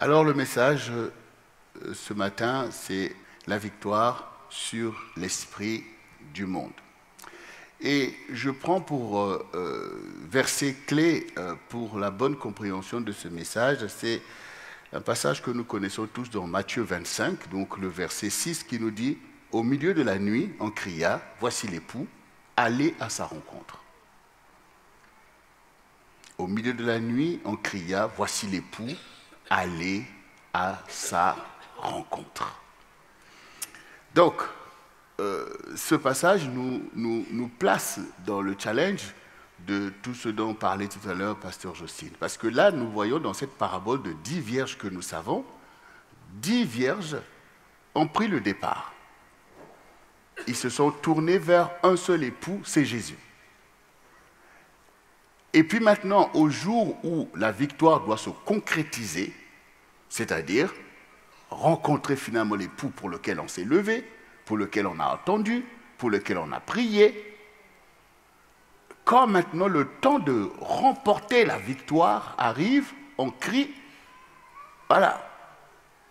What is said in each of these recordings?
Alors le message ce matin, c'est la victoire sur l'esprit du monde. Et je prends pour verset clé pour la bonne compréhension de ce message, c'est un passage que nous connaissons tous dans Matthieu 25, donc le verset 6 qui nous dit « Au milieu de la nuit, on cria, voici l'époux, allez à sa rencontre. » Au milieu de la nuit, on cria, voici l'époux, allez à sa rencontre. Donc, ce passage nous place dans le challenge de tout ce dont parlait tout à l'heure Pasteur Jocelyne. Parce que là, nous voyons dans cette parabole de 10 vierges que nous savons, 10 vierges ont pris le départ. Ils se sont tournés vers un seul époux, c'est Jésus. Et puis maintenant, au jour où la victoire doit se concrétiser, c'est-à-dire rencontrer finalement l'époux pour lequel on s'est levé, pour lequel on a attendu, pour lequel on a prié, quand maintenant le temps de remporter la victoire arrive, on crie, voilà,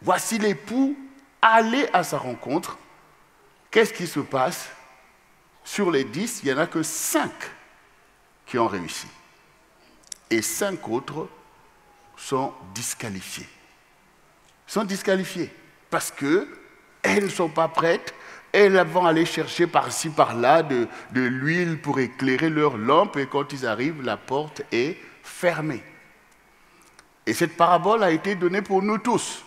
voici l'époux, allez à sa rencontre. Qu'est-ce qui se passe? Sur les 10, il n'y en a que 5 qui ont réussi. Et 5 autres sont disqualifiés. Ils sont disqualifiés parce qu'elles ne sont pas prêtes. Elles vont aller chercher par-ci, par-là de l'huile pour éclairer leur lampe et quand ils arrivent, la porte est fermée. Et cette parabole a été donnée pour nous tous.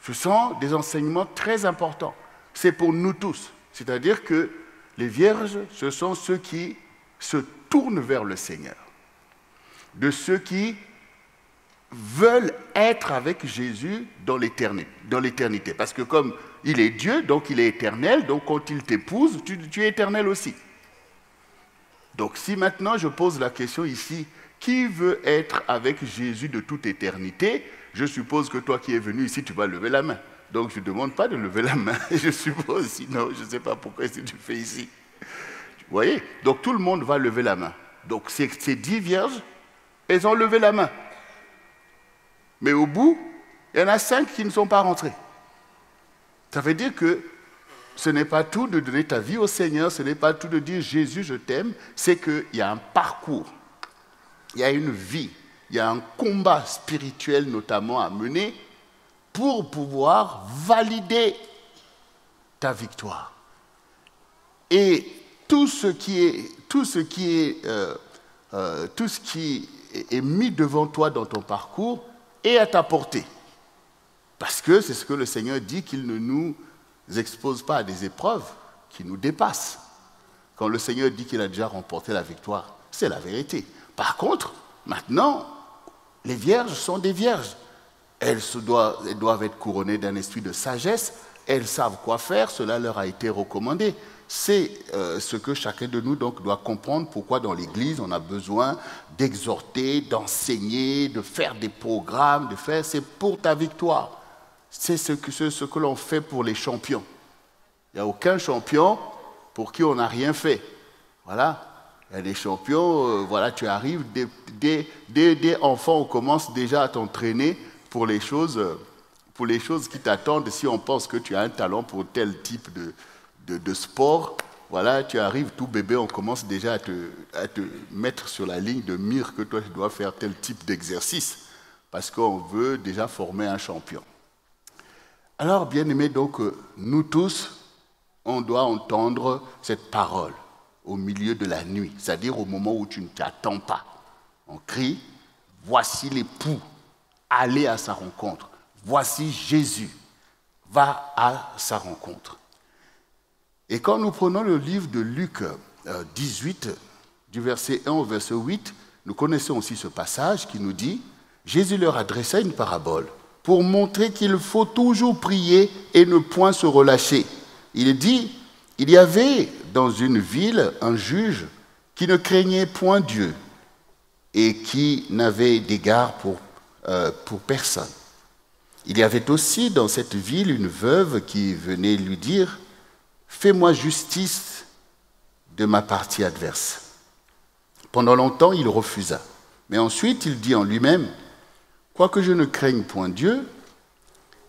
Ce sont des enseignements très importants. C'est pour nous tous. C'est-à-dire que les vierges, ce sont ceux qui se tournent vers le Seigneur. De ceux qui veulent être avec Jésus dans l'éternité. Parce que comme il est Dieu, donc il est éternel, donc quand il t'épouse, tu es éternel aussi. Donc si maintenant je pose la question ici, qui veut être avec Jésus de toute éternité? Je suppose que toi qui es venu ici, tu vas lever la main. Donc je ne demande pas de lever la main, je suppose, sinon je ne sais pas pourquoi est-ce que tu fais ici. Vous voyez? Donc tout le monde va lever la main. Donc ces 10 vierges, elles ont levé la main. Mais au bout, il y en a 5 qui ne sont pas rentrés. Ça veut dire que ce n'est pas tout de donner ta vie au Seigneur, ce n'est pas tout de dire Jésus, je t'aime, c'est qu'il y a un parcours, il y a une vie, il y a un combat spirituel notamment à mener pour pouvoir valider ta victoire. Et tout ce qui est mis devant toi dans ton parcours est à ta portée. Parce que c'est ce que le Seigneur dit, qu'il ne nous expose pas à des épreuves qui nous dépassent. Quand le Seigneur dit qu'il a déjà remporté la victoire, c'est la vérité. Par contre, maintenant, les vierges sont des vierges. Elles doivent être couronnées d'un esprit de sagesse. Elles savent quoi faire, cela leur a été recommandé. C'est ce que chacun de nous donc, doit comprendre, pourquoi dans l'Église on a besoin d'exhorter, d'enseigner, de faire des programmes, c'est pour ta victoire. C'est ce que l'on fait pour les champions. Il n'y a aucun champion pour qui on n'a rien fait. Voilà. Il y a des champions, voilà, tu arrives, dès enfant, on commence déjà à t'entraîner pour les choses qui t'attendent. Si on pense que tu as un talent pour tel type de sport, voilà, tu arrives tout bébé, on commence déjà à te mettre sur la ligne de mire que toi tu dois faire tel type d'exercice, parce qu'on veut déjà former un champion. Alors, bien aimés, donc, nous tous, on doit entendre cette parole au milieu de la nuit, c'est-à-dire au moment où tu ne t'attends pas. On crie, voici l'époux, allez à sa rencontre. Voici Jésus, va à sa rencontre. Et quand nous prenons le livre de Luc 18, du verset 1 au verset 8, nous connaissons aussi ce passage qui nous dit « Jésus leur adressa une parabole pour montrer qu'il faut toujours prier et ne point se relâcher. Il dit « Il y avait dans une ville un juge qui ne craignait point Dieu et qui n'avait d'égard pour personne. Il y avait aussi dans cette ville une veuve qui venait lui dire « Fais-moi justice de ma partie adverse. » Pendant longtemps, il refusa. Mais ensuite, il dit en lui-même, « Quoique je ne craigne point Dieu,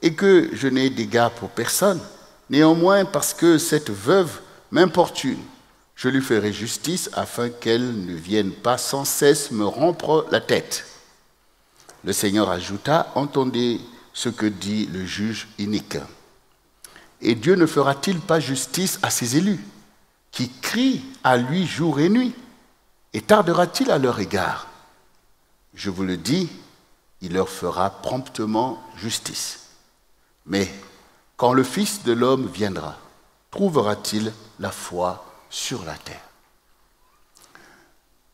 et que je n'ai d'égard pour personne, néanmoins, parce que cette veuve m'importune, je lui ferai justice afin qu'elle ne vienne pas sans cesse me rompre la tête. » Le Seigneur ajouta, « Entendez ce que dit le juge inique. Et Dieu ne fera-t-il pas justice à ses élus, qui crient à lui jour et nuit, et tardera-t-il à leur égard? Je vous le dis, il leur fera promptement justice. Mais quand le Fils de l'homme viendra, trouvera-t-il la foi sur la terre? »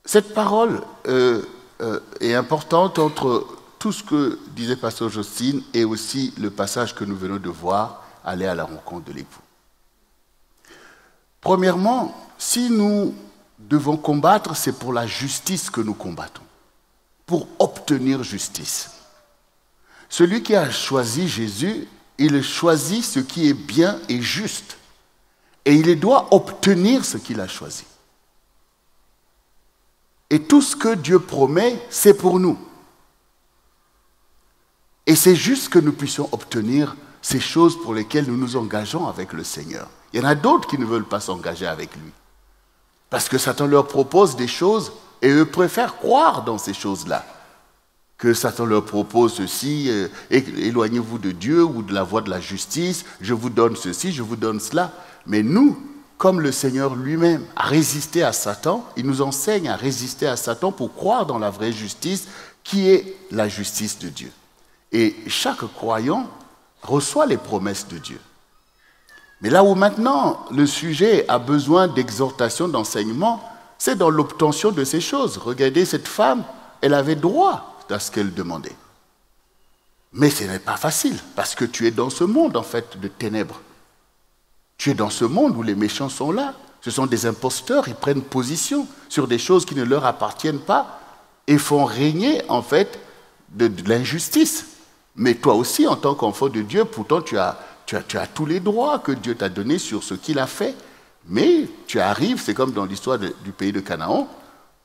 Cette parole est importante entre tout ce que disait Pasteur Jocelyne et aussi le passage que nous venons de voir, aller à la rencontre de l'époux. Premièrement, si nous devons combattre, c'est pour la justice que nous combattons, pour obtenir justice. Celui qui a choisi Jésus, il choisit ce qui est bien et juste, et il doit obtenir ce qu'il a choisi. Et tout ce que Dieu promet, c'est pour nous. Et c'est juste que nous puissions obtenir ces choses pour lesquelles nous nous engageons avec le Seigneur. Il y en a d'autres qui ne veulent pas s'engager avec lui. Parce que Satan leur propose des choses et eux préfèrent croire dans ces choses-là. Que Satan leur propose ceci, éloignez-vous de Dieu ou de la voie de la justice, je vous donne ceci, je vous donne cela. Mais nous, comme le Seigneur lui-même a résisté à Satan, il nous enseigne à résister à Satan pour croire dans la vraie justice qui est la justice de Dieu. Et chaque croyant reçoit les promesses de Dieu. Mais là où maintenant le sujet a besoin d'exhortation, d'enseignement, c'est dans l'obtention de ces choses. Regardez, cette femme, elle avait droit à ce qu'elle demandait. Mais ce n'est pas facile, parce que tu es dans ce monde, en fait, de ténèbres. Tu es dans ce monde où les méchants sont là. Ce sont des imposteurs, ils prennent position sur des choses qui ne leur appartiennent pas et font régner, en fait, de l'injustice. Mais toi aussi, en tant qu'enfant de Dieu, pourtant tu as tous les droits que Dieu t'a donnés sur ce qu'il a fait. Mais tu arrives, c'est comme dans l'histoire du pays de Canaan,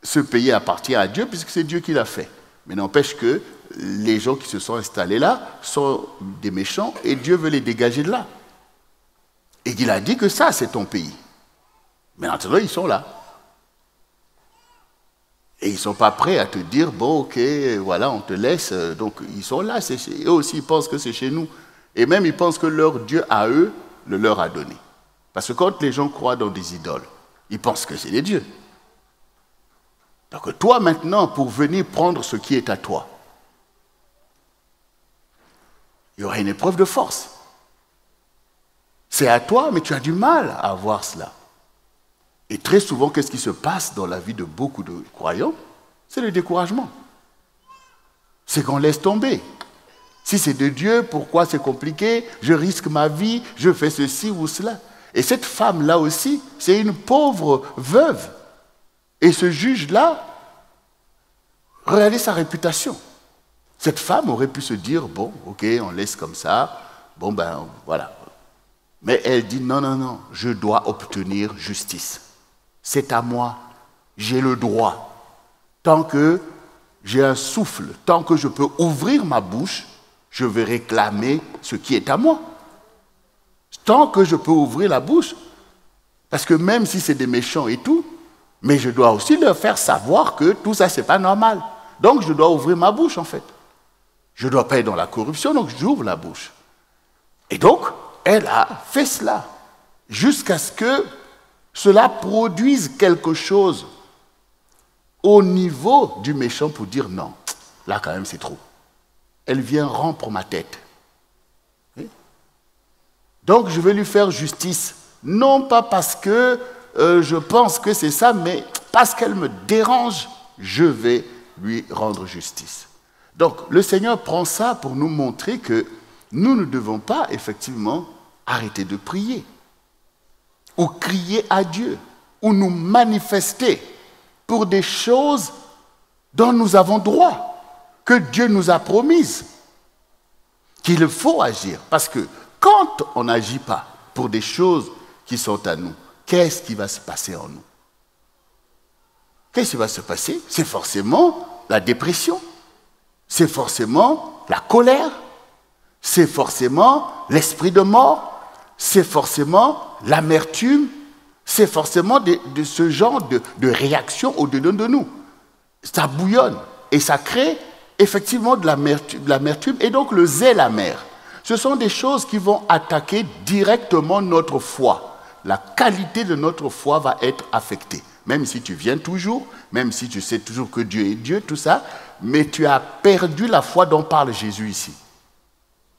ce pays appartient à Dieu puisque c'est Dieu qui l'a fait. Mais n'empêche que les gens qui se sont installés là sont des méchants et Dieu veut les dégager de là. Et il a dit que ça, c'est ton pays. Mais maintenant, ils sont là. Et ils ne sont pas prêts à te dire, bon, ok, voilà, on te laisse. Donc, ils sont là. Eux aussi, ils pensent que c'est chez nous. Et même, ils pensent que leur Dieu, à eux, le leur a donné. Parce que quand les gens croient dans des idoles, ils pensent que c'est des dieux. Donc, toi, maintenant, pour venir prendre ce qui est à toi, il y aura une épreuve de force. C'est à toi, mais tu as du mal à avoir cela. Et très souvent, qu'est-ce qui se passe dans la vie de beaucoup de croyants? C'est le découragement. C'est qu'on laisse tomber. Si c'est de Dieu, pourquoi c'est compliqué? Je risque ma vie, je fais ceci ou cela. Et cette femme-là aussi, c'est une pauvre veuve. Et ce juge-là, regardez sa réputation. Cette femme aurait pu se dire, bon, ok, on laisse comme ça, bon ben voilà. Mais elle dit, non, non, non, je dois obtenir justice. C'est à moi, j'ai le droit. Tant que j'ai un souffle, tant que je peux ouvrir ma bouche, je vais réclamer ce qui est à moi. Tant que je peux ouvrir la bouche, parce que même si c'est des méchants et tout, mais je dois aussi leur faire savoir que tout ça, c'est pas normal. Donc, je dois ouvrir ma bouche, en fait. Je ne dois pas être dans la corruption, donc j'ouvre la bouche. Et donc, elle a fait cela, jusqu'à ce que cela produise quelque chose au niveau du méchant pour dire non, là quand même c'est trop. Elle vient rompre ma tête. Oui? Donc je vais lui faire justice, non pas parce que je pense que c'est ça, mais parce qu'elle me dérange, je vais lui rendre justice. Donc le Seigneur prend ça pour nous montrer que nous ne devons pas effectivement arrêter de prier, ou crier à Dieu, ou nous manifester pour des choses dont nous avons droit, que Dieu nous a promises, qu'il faut agir. Parce que quand on n'agit pas pour des choses qui sont à nous, qu'est-ce qui va se passer en nous? Qu'est-ce qui va se passer? C'est forcément la dépression, c'est forcément la colère, c'est forcément l'esprit de mort, c'est forcément l'amertume, c'est forcément de ce genre de réaction au-dedans de nous. Ça bouillonne et ça crée effectivement de l'amertume et donc le zèle amer. Ce sont des choses qui vont attaquer directement notre foi. La qualité de notre foi va être affectée. Même si tu viens toujours, même si tu sais toujours que Dieu est Dieu, tout ça, mais tu as perdu la foi dont parle Jésus ici.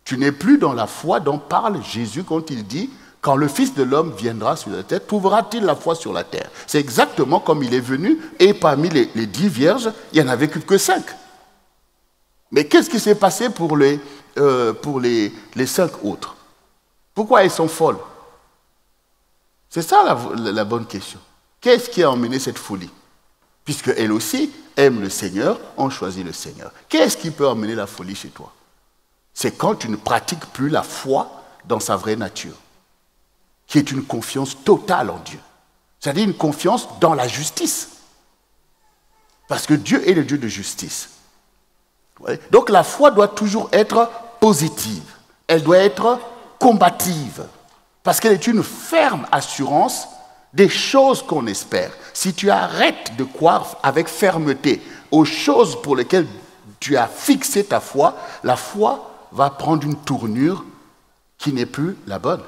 Tu n'es plus dans la foi dont parle Jésus quand il dit « Quand le Fils de l'homme viendra sur la terre, trouvera-t-il la foi sur la terre ?» C'est exactement comme il est venu, et parmi les 10 vierges, il n'y en avait que 5. Mais qu'est-ce qui s'est passé pour les 5 autres? Pourquoi elles sont folles? C'est ça la bonne question. Qu'est-ce qui a emmené cette folie? Puisqu'elles aussi aiment le Seigneur, ont choisi le Seigneur. Qu'est-ce qui peut emmener la folie chez toi? C'est quand tu ne pratiques plus la foi dans sa vraie nature, qui est une confiance totale en Dieu. C'est-à-dire une confiance dans la justice. Parce que Dieu est le Dieu de justice. Donc la foi doit toujours être positive. Elle doit être combative. Parce qu'elle est une ferme assurance des choses qu'on espère. Si tu arrêtes de croire avec fermeté aux choses pour lesquelles tu as fixé ta foi, la foi va prendre une tournure qui n'est plus la bonne.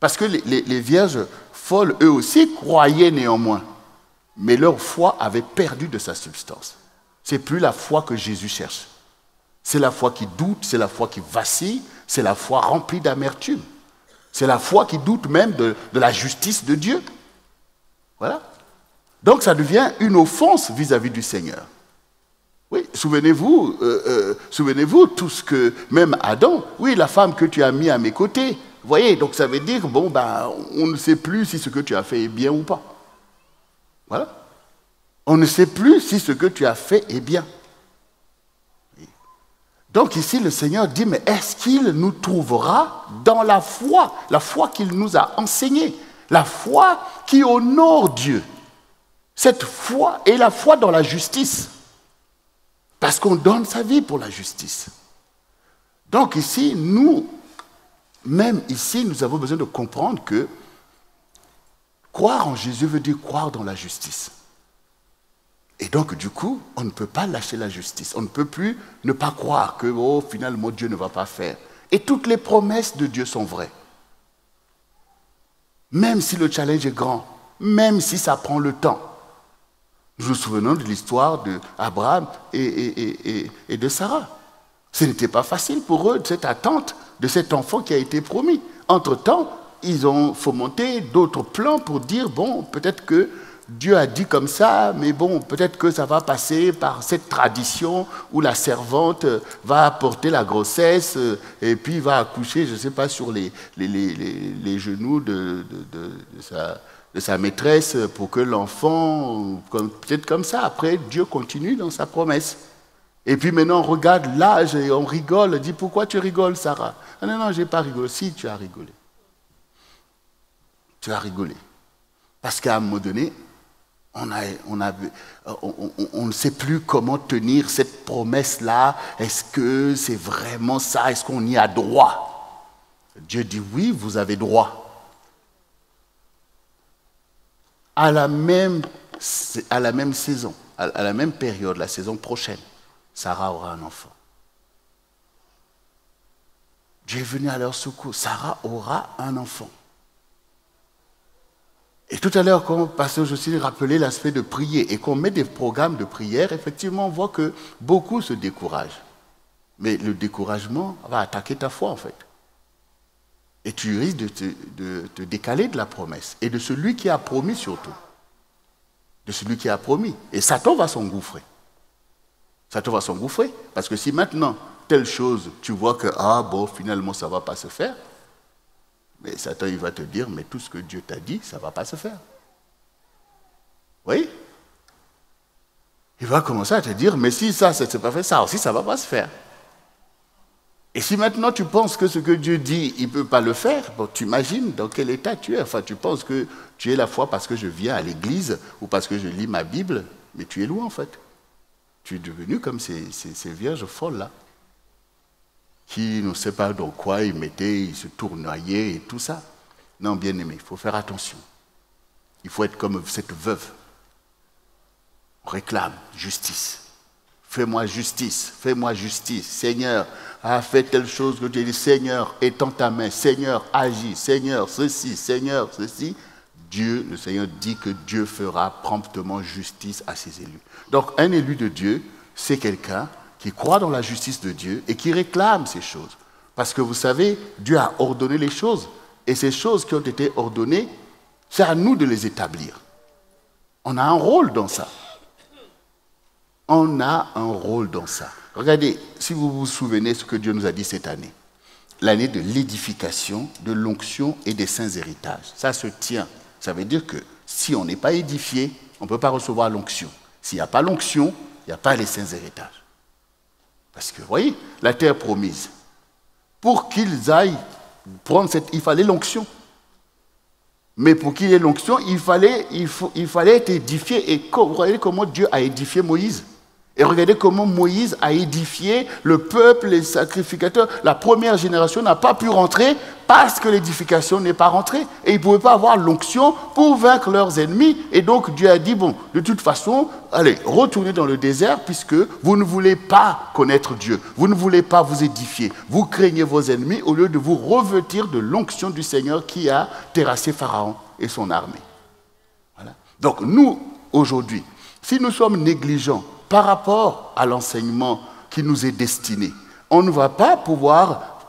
Parce que les vierges folles, eux aussi, croyaient néanmoins. Mais leur foi avait perdu de sa substance. Ce n'est plus la foi que Jésus cherche. C'est la foi qui doute, c'est la foi qui vacille, c'est la foi remplie d'amertume. C'est la foi qui doute même de la justice de Dieu. Voilà. Donc ça devient une offense vis-à-vis du Seigneur. Oui, souvenez-vous tout ce que, même Adam, oui, la femme que tu as mis à mes côtés, vous voyez, donc ça veut dire, bon, ben, on ne sait plus si ce que tu as fait est bien ou pas. Voilà. On ne sait plus si ce que tu as fait est bien. Donc ici, le Seigneur dit, mais est-ce qu'il nous trouvera dans la foi qu'il nous a enseignée, la foi qui honore Dieu. Cette foi est la foi dans la justice, parce qu'on donne sa vie pour la justice. Donc ici, même ici, nous avons besoin de comprendre que croire en Jésus veut dire croire dans la justice. Et donc, du coup, on ne peut pas lâcher la justice. On ne peut plus ne pas croire que, finalement, Dieu ne va pas faire. Et toutes les promesses de Dieu sont vraies. Même si le challenge est grand, même si ça prend le temps. Nous nous souvenons de l'histoire d'Abraham et de Sarah. Ce n'était pas facile pour eux, cette attente de cet enfant qui a été promis. Entre-temps, ils ont fomenté d'autres plans pour dire, bon, peut-être que Dieu a dit comme ça, mais bon, peut-être que ça va passer par cette tradition où la servante va porter la grossesse et puis va accoucher, je ne sais pas, sur les genoux de sa maîtresse pour que l'enfant, peut-être comme ça, après Dieu continue dans sa promesse. Et puis maintenant on regarde l'âge et on rigole, on dit pourquoi tu rigoles Sarah? Ah non, je n'ai pas rigolé. Si, tu as rigolé. Tu as rigolé. Parce qu'à un moment donné, on ne sait plus comment tenir cette promesse-là. Est-ce que c'est vraiment ça? Est-ce qu'on y a droit? Dieu dit oui, vous avez droit. À la même saison, à la même période, la saison prochaine, Sarah aura un enfant. Dieu est venu à leur secours. Sarah aura un enfant. Et tout à l'heure, quand le pasteur Jocelyne rappelait l'aspect de prier et qu'on met des programmes de prière, effectivement, on voit que beaucoup se découragent. Mais le découragement va attaquer ta foi, en fait. Et tu risques de te décaler de la promesse. Et de celui qui a promis, surtout. De celui qui a promis. Et Satan va s'engouffrer. Satan va s'engouffrer. Parce que si maintenant, telle chose, tu vois que, finalement, ça ne va pas se faire, mais Satan, il va te dire, mais tout ce que Dieu t'a dit, ça ne va pas se faire. Oui? Il va commencer à te dire, mais si ça ne s'est pas fait, ça aussi, ça ne va pas se faire. Et si maintenant tu penses que ce que Dieu dit, il ne peut pas le faire, bon, tu imagines dans quel état tu es. Enfin, tu penses que tu es la foi parce que je viens à l'église ou parce que je lis ma Bible, mais tu es loin en fait. Tu es devenu comme ces vierges folles-là, qui ne sait pas dans quoi ils mettaient, ils se tournoyaient et tout ça. Non, bien-aimé, il faut faire attention. Il faut être comme cette veuve. On réclame justice. Fais-moi justice, fais-moi justice. Seigneur, fais telle chose que tu dis. Seigneur, étends ta main. Seigneur, agis. Seigneur, ceci. Seigneur, ceci. Dieu, le Seigneur dit que Dieu fera promptement justice à ses élus. Donc, un élu de Dieu, c'est quelqu'un qui croit dans la justice de Dieu et qui réclame ces choses. Parce que vous savez, Dieu a ordonné les choses. Et ces choses qui ont été ordonnées, c'est à nous de les établir. On a un rôle dans ça. On a un rôle dans ça. Regardez, si vous vous souvenez ce que Dieu nous a dit cette année. L'année de l'édification, de l'onction et des saints héritages. Ça se tient. Ça veut dire que si on n'est pas édifié, on ne peut pas recevoir l'onction. S'il n'y a pas l'onction, il n'y a pas les saints héritages. Parce que, vous voyez, la terre promise, pour qu'ils aillent prendre il fallait l'onction. Mais pour qu'il y ait l'onction, il fallait être édifié. Et regardez comment Dieu a édifié Moïse. Et regardez comment Moïse a édifié le peuple, les sacrificateurs. La première génération n'a pas pu rentrer parce que l'édification n'est pas rentrée. Et ils ne pouvaient pas avoir l'onction pour vaincre leurs ennemis. Et donc Dieu a dit, bon, de toute façon, allez, retournez dans le désert puisque vous ne voulez pas connaître Dieu. Vous ne voulez pas vous édifier. Vous craignez vos ennemis au lieu de vous revêtir de l'onction du Seigneur qui a terrassé Pharaon et son armée. Voilà. Donc nous, aujourd'hui, si nous sommes négligents par rapport à l'enseignement qui nous est destiné, on ne va pas pouvoir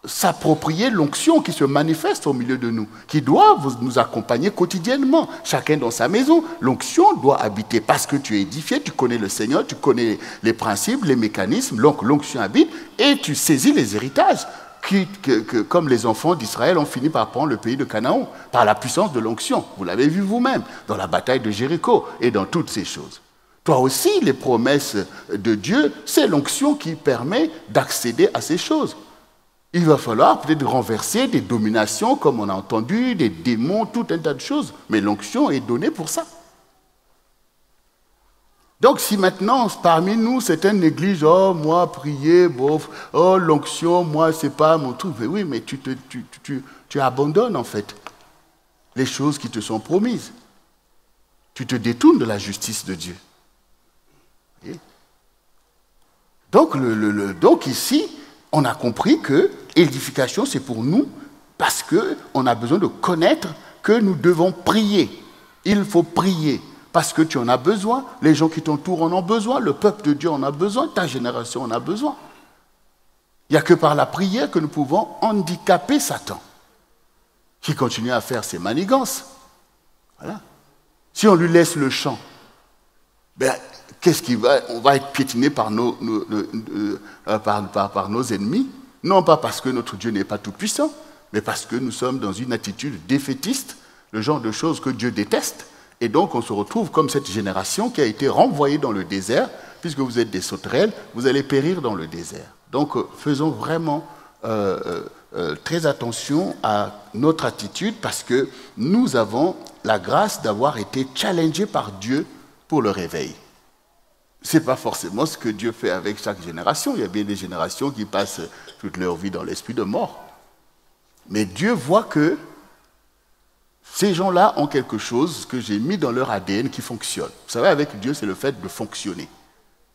s'approprier l'onction qui se manifeste au milieu de nous, qui doit nous accompagner quotidiennement, chacun dans sa maison. L'onction doit habiter parce que tu es édifié, tu connais le Seigneur, tu connais les principes, les mécanismes, donc l'onction habite et tu saisis les héritages. Comme les enfants d'Israël ont fini par prendre le pays de Canaan, par la puissance de l'onction. Vous l'avez vu vous-même, dans la bataille de Jéricho et dans toutes ces choses. Toi aussi, les promesses de Dieu, c'est l'onction qui permet d'accéder à ces choses. Il va falloir peut-être renverser des dominations, comme on a entendu, des démons, tout un tas de choses. Mais l'onction est donnée pour ça. Donc si maintenant, parmi nous, c'est un néglige, oh, moi, prier, bof, oh, l'onction, moi, c'est pas mon truc. Mais oui, mais tu abandonnes, en fait, les choses qui te sont promises. Tu te détournes de la justice de Dieu. Donc ici, on a compris que l'édification, c'est pour nous, parce qu'on a besoin de connaître que nous devons prier. Il faut prier, parce que tu en as besoin, les gens qui t'entourent en ont besoin, le peuple de Dieu en a besoin, ta génération en a besoin. Il n'y a que par la prière que nous pouvons handicaper Satan, qui continue à faire ses manigances. Voilà. Si on lui laisse le champ, ben, on va être piétiné par nos ennemis, non pas parce que notre Dieu n'est pas tout-puissant, mais parce que nous sommes dans une attitude défaitiste, le genre de choses que Dieu déteste, et donc on se retrouve comme cette génération qui a été renvoyée dans le désert, puisque vous êtes des sauterelles, vous allez périr dans le désert. Donc faisons vraiment très attention à notre attitude, parce que nous avons la grâce d'avoir été challengés par Dieu pour le réveil. Ce n'est pas forcément ce que Dieu fait avec chaque génération. Il y a bien des générations qui passent toute leur vie dans l'esprit de mort. Mais Dieu voit que ces gens-là ont quelque chose que j'ai mis dans leur ADN qui fonctionne. Vous savez, avec Dieu, c'est le fait de fonctionner.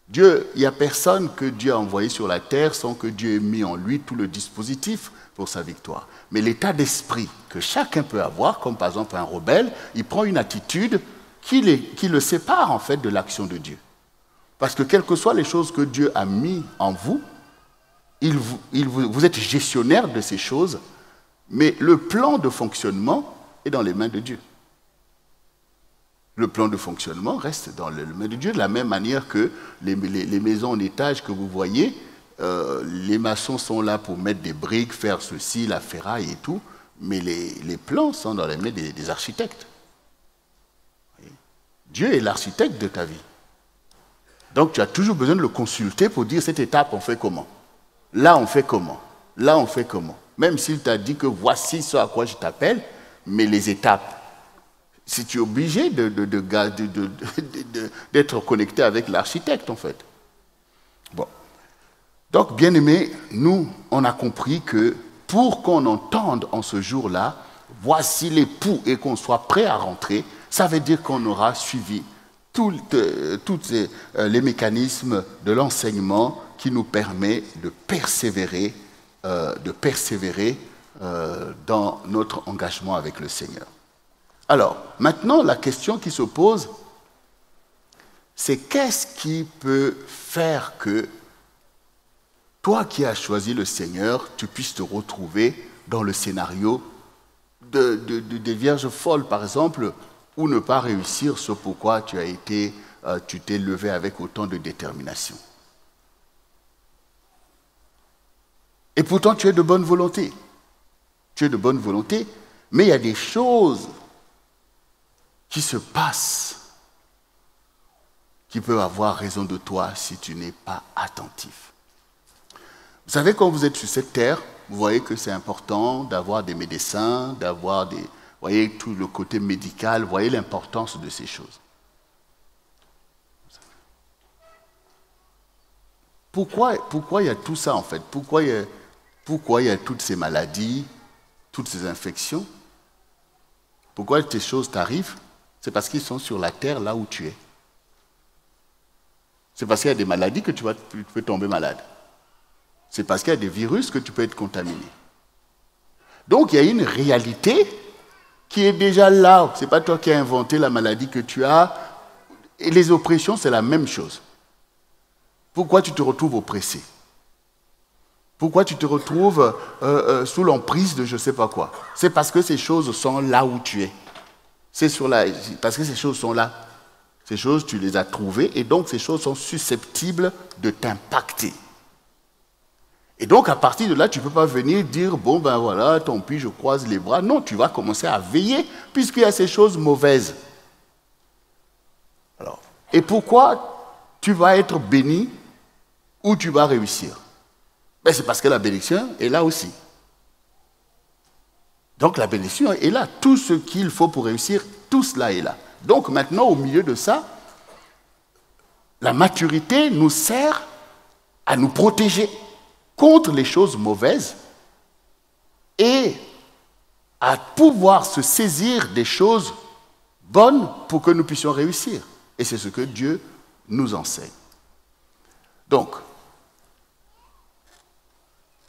Dieu, il n'y a personne que Dieu a envoyé sur la terre sans que Dieu ait mis en lui tout le dispositif pour sa victoire. Mais l'état d'esprit que chacun peut avoir, comme par exemple un rebelle, il prend une attitude qui le sépare en fait de l'action de Dieu. Parce que quelles que soient les choses que Dieu a mis en vous, vous êtes gestionnaire de ces choses, mais le plan de fonctionnement est dans les mains de Dieu. Le plan de fonctionnement reste dans les mains de Dieu, de la même manière que les maisons en étage que vous voyez, les maçons sont là pour mettre des briques, faire ceci, la ferraille et tout, mais les plans sont dans les mains des architectes. Dieu est l'architecte de ta vie. Donc tu as toujours besoin de le consulter pour dire cette étape on fait comment. Là on fait comment. Là on fait comment. Même s'il t'a dit que voici ce à quoi je t'appelle, mais les étapes. Si tu es obligé d'être connecté avec l'architecte en fait. Bon. Donc, bien-aimés, nous, on a compris que pour qu'on entende en ce jour-là, voici l'époux et qu'on soit prêt à rentrer, ça veut dire qu'on aura suivi tous les mécanismes de l'enseignement qui nous permet de persévérer dans notre engagement avec le Seigneur. Alors, maintenant, la question qui se pose, c'est qu'est-ce qui peut faire que toi qui as choisi le Seigneur, tu puisses te retrouver dans le scénario des vierges folles, par exemple, ou ne pas réussir ce pourquoi tu t'es levé avec autant de détermination. Et pourtant, tu es de bonne volonté. Tu es de bonne volonté, mais il y a des choses qui se passent qui peuvent avoir raison de toi si tu n'es pas attentif. Vous savez, quand vous êtes sur cette terre, vous voyez que c'est important d'avoir des médecins, d'avoir des... Vous voyez tout le côté médical, vous voyez l'importance de ces choses. Pourquoi il y a tout ça en fait? Pourquoi il y a toutes ces maladies, toutes ces infections? Pourquoi ces choses t'arrivent? C'est parce qu'ils sont sur la terre là où tu es. C'est parce qu'il y a des maladies que tu peux tomber malade. C'est parce qu'il y a des virus que tu peux être contaminé. Donc il y a une réalité qui est déjà là. Ce n'est pas toi qui as inventé la maladie que tu as. Et les oppressions, c'est la même chose. Pourquoi tu te retrouves oppressé? Pourquoi tu te retrouves sous l'emprise de je ne sais pas quoi? C'est parce que ces choses sont là où tu es. Parce que ces choses sont là. Ces choses, tu les as trouvées et donc ces choses sont susceptibles de t'impacter. Et donc, à partir de là, tu ne peux pas venir dire, bon, ben voilà, tant pis, je croise les bras. Non, tu vas commencer à veiller, puisqu'il y a ces choses mauvaises. Alors, et pourquoi tu vas être béni ou tu vas réussir? Ben, c'est parce que la bénédiction est là aussi. Donc, la bénédiction est là. Tout ce qu'il faut pour réussir, tout cela est là. Donc, maintenant, au milieu de ça, la maturité nous sert à nous protéger contre les choses mauvaises et à pouvoir se saisir des choses bonnes pour que nous puissions réussir. Et c'est ce que Dieu nous enseigne. Donc,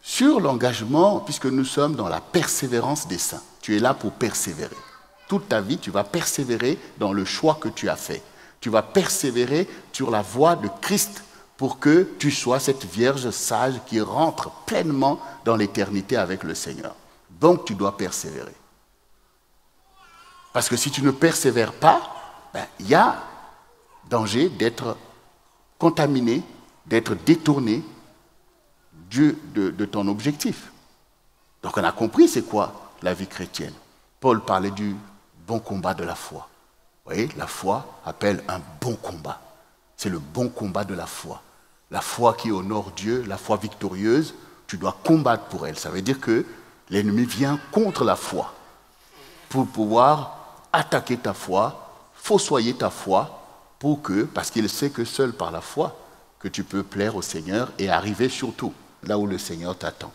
sur l'engagement, puisque nous sommes dans la persévérance des saints, tu es là pour persévérer. Toute ta vie, tu vas persévérer dans le choix que tu as fait. Tu vas persévérer sur la voie de Christ pour que tu sois cette Vierge sage qui rentre pleinement dans l'éternité avec le Seigneur. Donc, tu dois persévérer. Parce que si tu ne persévères pas, il y a danger d'être contaminé, d'être détourné de ton objectif. Donc, on a compris c'est quoi la vie chrétienne. Paul parlait du bon combat de la foi. Vous voyez, la foi appelle un bon combat. C'est le bon combat de la foi. La foi qui honore Dieu, la foi victorieuse, tu dois combattre pour elle. Ça veut dire que l'ennemi vient contre la foi pour pouvoir attaquer ta foi, fossoyer ta foi, parce qu'il sait que seul par la foi que tu peux plaire au Seigneur et arriver surtout là où le Seigneur t'attend.